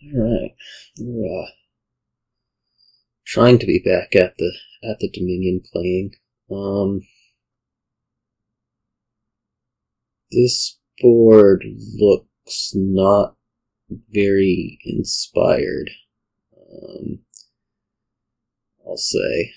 Alright. We're trying to be back at the Dominion playing. This board looks not very inspired. I'll say.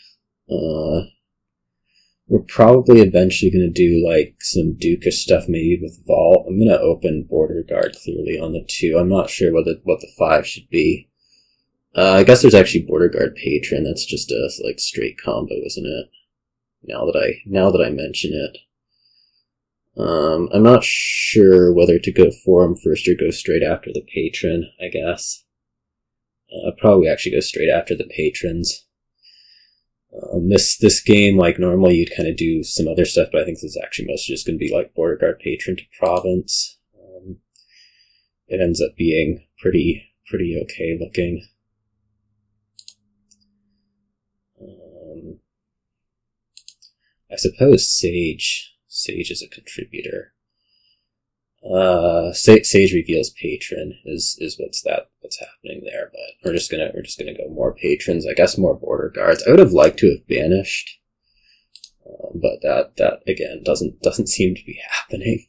We're probably eventually going to do like some Dukish stuff, maybe with Vault. I'm going to open Border Guard clearly on the 2. I'm not sure what the 5 should be. I guess there's actually Border Guard Patron. That's just a like straight combo, isn't it? Now that I mention it. I'm not sure whether to go Forum first or go straight after the Patron, I guess. I'll probably actually go straight after the Patrons. This game, like normally you'd kind of do some other stuff, but I think this is actually mostly just going to be like Border Guard Patron to Province. It ends up being pretty okay looking. I suppose Sage is a contributor. Sage reveals Patron is what's happening there, but we're just gonna go more Patrons. I guess more Border Guards. I would have liked to have banished, but that again doesn't seem to be happening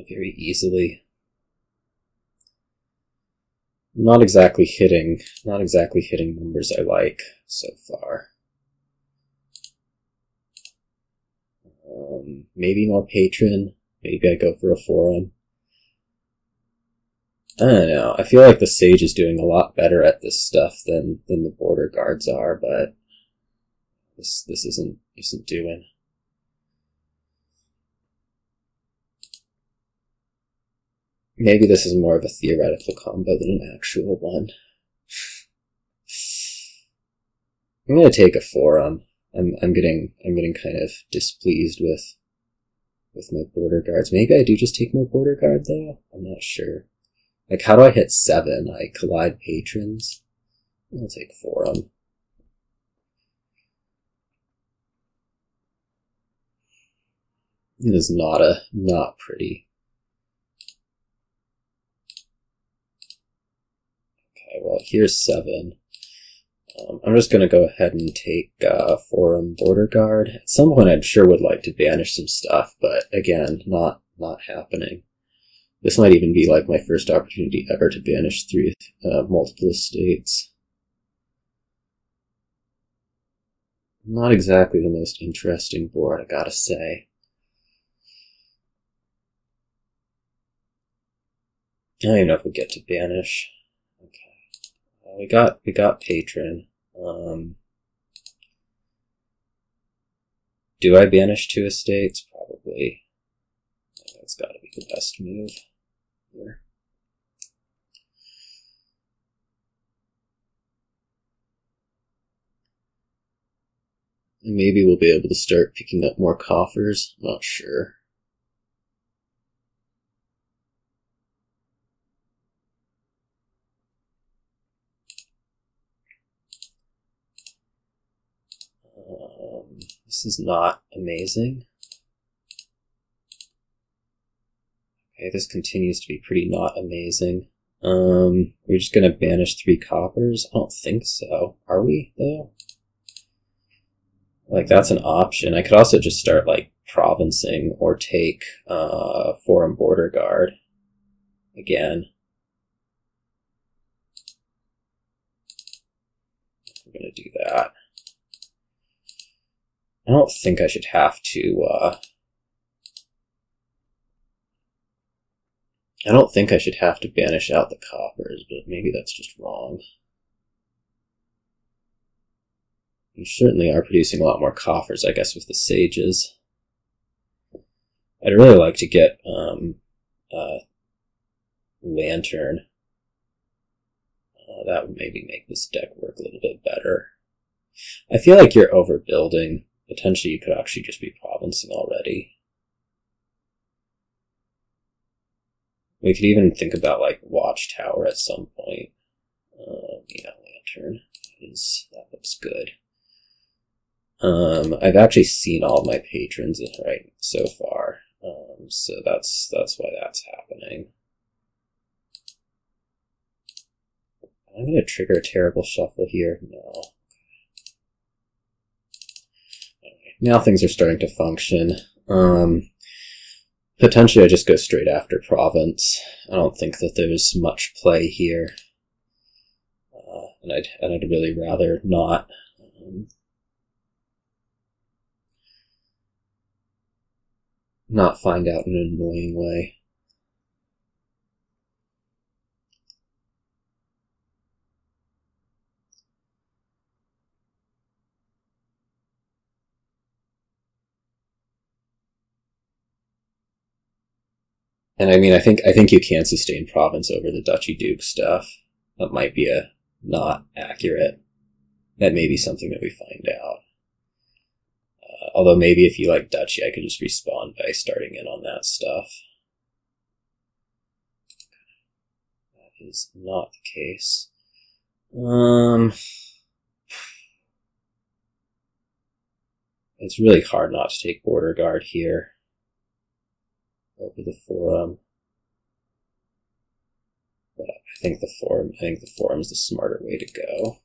very easily. Not exactly hitting numbers I like so far. Maybe more Patron. Maybe I go for a Forum. I don't know. I feel like the Sage is doing a lot better at this stuff than the Border Guards are, but this isn't doing. Maybe this is more of a theoretical combo than an actual one. I'm gonna take a Forum. I'm getting kind of displeased with my Border Guards. Maybe I do just take more Border Guard though? I'm not sure. Like, how do I hit 7? I collide Patrons. I'll take Forum. It is not pretty. Okay, well here's 7. I'm just going to go ahead and take Forum Border Guard. At some point I'm sure would like to banish some stuff, but again, not happening. This might even be like my first opportunity ever to banish 3 multiple estates. Not exactly the most interesting board, I gotta say. I don't even know if we'll get to banish. We got Patron. Do I banish 2 estates? Probably. That's got to be the best move here. And maybe we'll be able to start picking up more coffers. I'm not sure. This is not amazing. Okay, this continues to be pretty not amazing. We're just gonna banish 3 coppers? I don't think so. Are we, though? Like, that's an option. I could also just start, like, provincing or take Forum Border Guard again. We're gonna do that. I don't think I should have to, I don't think I should have to banish out the coppers, but maybe that's just wrong. You certainly are producing a lot more coffers, I guess, with the Sages. I'd really like to get, Lantern. That would maybe make this deck work a little bit better. I feel like you're overbuilding. Potentially you could actually just be provincing already. We could even think about like Watchtower at some point. Yeah, Lantern that looks good. I've actually seen all of my Patrons right so far, so that's why that's happening. I'm gonna trigger a terrible shuffle here. No. Now things are starting to function. Potentially I just go straight after province. I don't think that there's much play here. And I'd really rather not. Not find out in an annoying way. And I mean, I think you can sustain province over the Duchy Duke stuff. That might be a not accurate. That may be something that we find out. Although maybe if you like Duchy, I could just respawn by starting in on that stuff. That is not the case. It's really hard not to take Border Guard here over the Forum. But I think the Forum is the smarter way to go.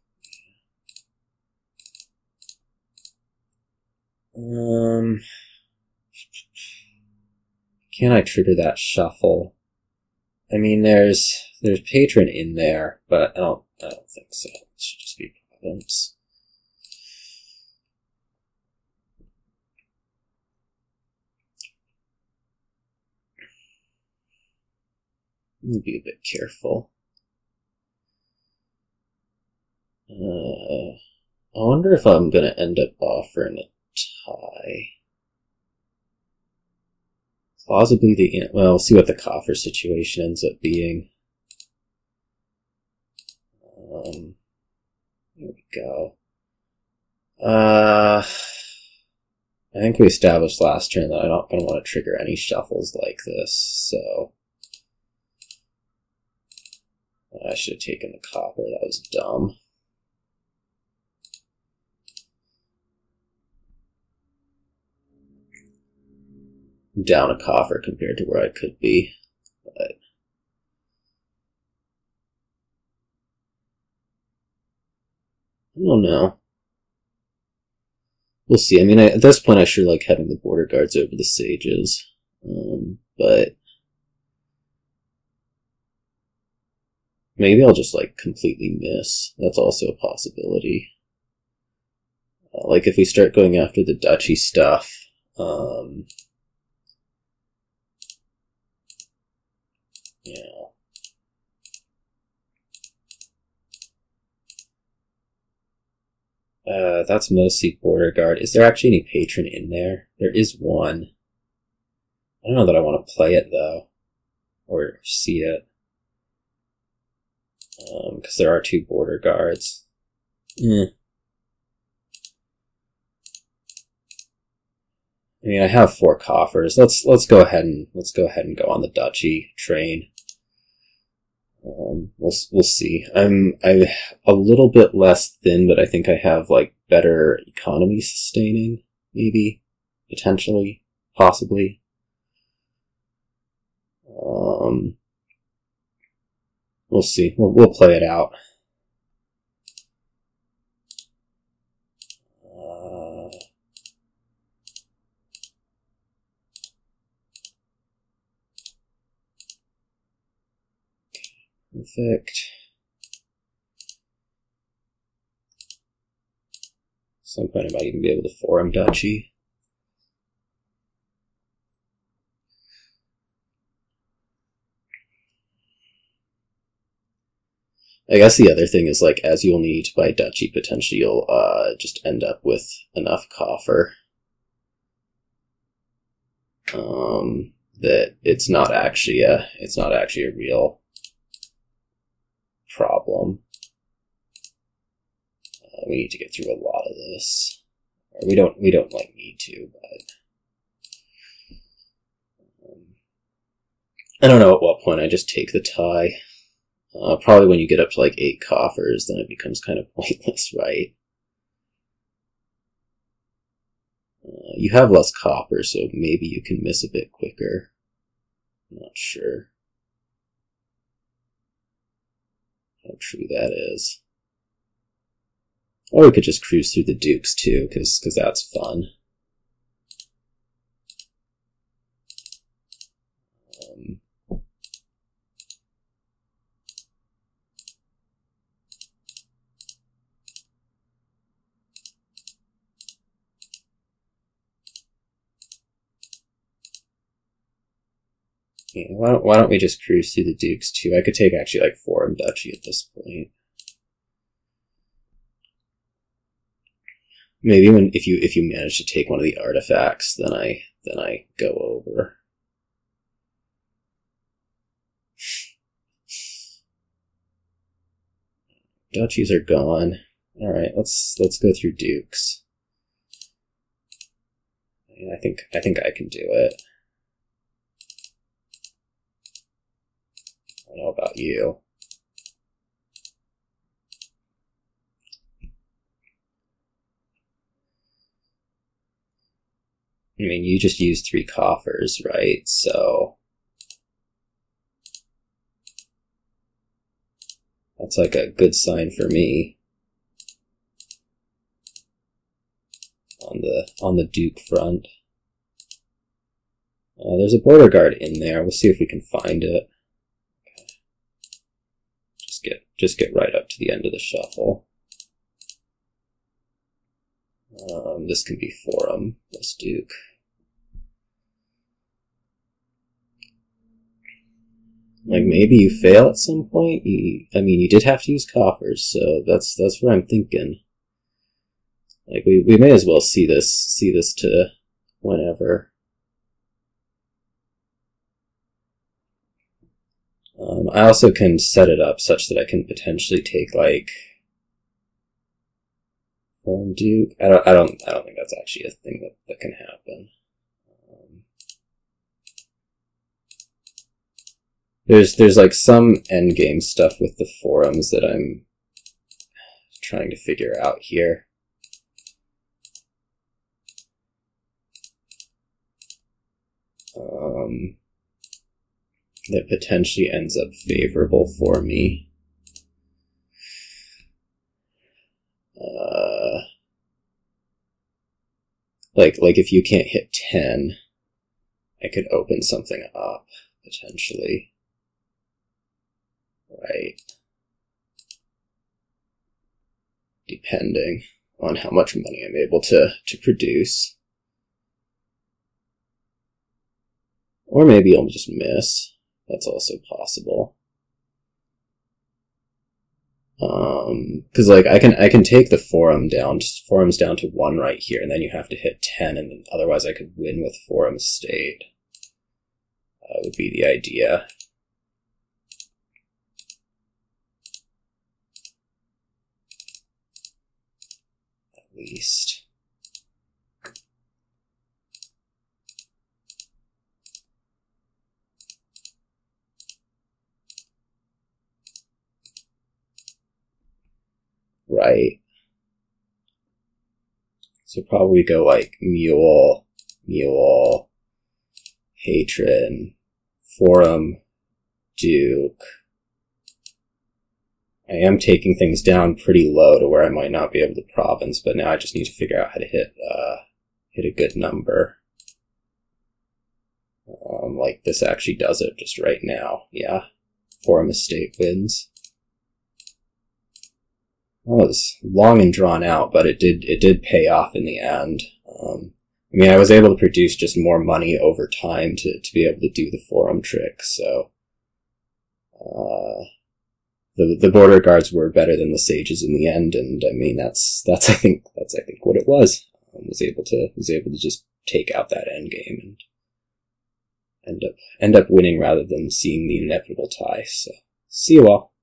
Can I trigger that shuffle? I mean, there's Patron in there, but I don't think so. It should just be province. Be a bit careful. I wonder if I'm going to end up offering a tie. Plausibly well, we'll see what the coffer situation ends up being. There we go. I think we established last turn that I'm not going to want to trigger any shuffles like this, so I should have taken the copper. That was dumb. Down a coffer compared to where I could be, but I don't know. We'll see. I mean, at this point I sure like having the Border Guards over the Sages, but maybe I'll just like completely miss. That's also a possibility. Like if we start going after the Duchy stuff, that's mostly Border Guard. Is there actually any Patron in there? There is one. I don't know that I want to play it though, or see it, because there are 2 Border Guards. I mean, I have 4 coffers. Let's go ahead and go on the Duchy train. We'll see. I'm a little bit less thin, but I think I have like better economy sustaining, maybe, potentially, possibly. We'll see. We'll play it out. Perfect. At some point I might even be able to Forum Duchy. I guess the other thing is, like, as you'll need to buy Duchy, potentially you'll just end up with enough coffer that it's not actually a real problem. We need to get through a lot of this. Or we don't like need to, but I don't know at what point I just take the tie. Probably when you get up to like 8 coffers, then it becomes kind of pointless, right? You have less copper, so maybe you can miss a bit quicker. I'm not sure. how true that is. Or we could just cruise through the dukes too, because that's fun. Yeah, why don't we just cruise through the dukes too? I could take actually like forum duchy at this point. Maybe if you manage to take one of the artifacts, then I go over. Duchies are gone. All right, let's go through dukes. I think I can do it. I don't know about you. I mean, you just used 3 coffers, right? So that's like a good sign for me. On the Duke front. There's a border guard in there. We'll see if we can find it. Okay. Just get right up to the end of the shuffle. This can be forum, this Duke. Like, maybe you fail at some point. I mean, you did have to use coffers, so that's what I'm thinking. Like, we may as well see this to whenever. I also can set it up such that I can potentially take like forum Duke. I don't think that's actually a thing that can happen. There's like some endgame stuff with the forums that I'm trying to figure out here. That potentially ends up favorable for me. Like if you can't hit 10, I could open something up, potentially. Right. Depending on how much money I'm able to produce. Or maybe I'll just miss. That's also possible. Because like I can take the forums down to 1 right here, and then you have to hit 10, and then otherwise I could win with forum state. Would be the idea. At least. Right. So probably go like Mule, Patron, forum, Duke. I am taking things down pretty low to where I might not be able to province, but now I just need to figure out how to hit a good number. Like this actually does it just right now. Yeah. Forum estate wins. Well, it was long and drawn out, but it did pay off in the end. I mean, I was able to produce just more money over time to be able to do the forum trick, so the border guards were better than the sages in the end, and I mean that's I think what it was. Was able to just take out that end game and end up winning rather than seeing the inevitable tie. So see you all.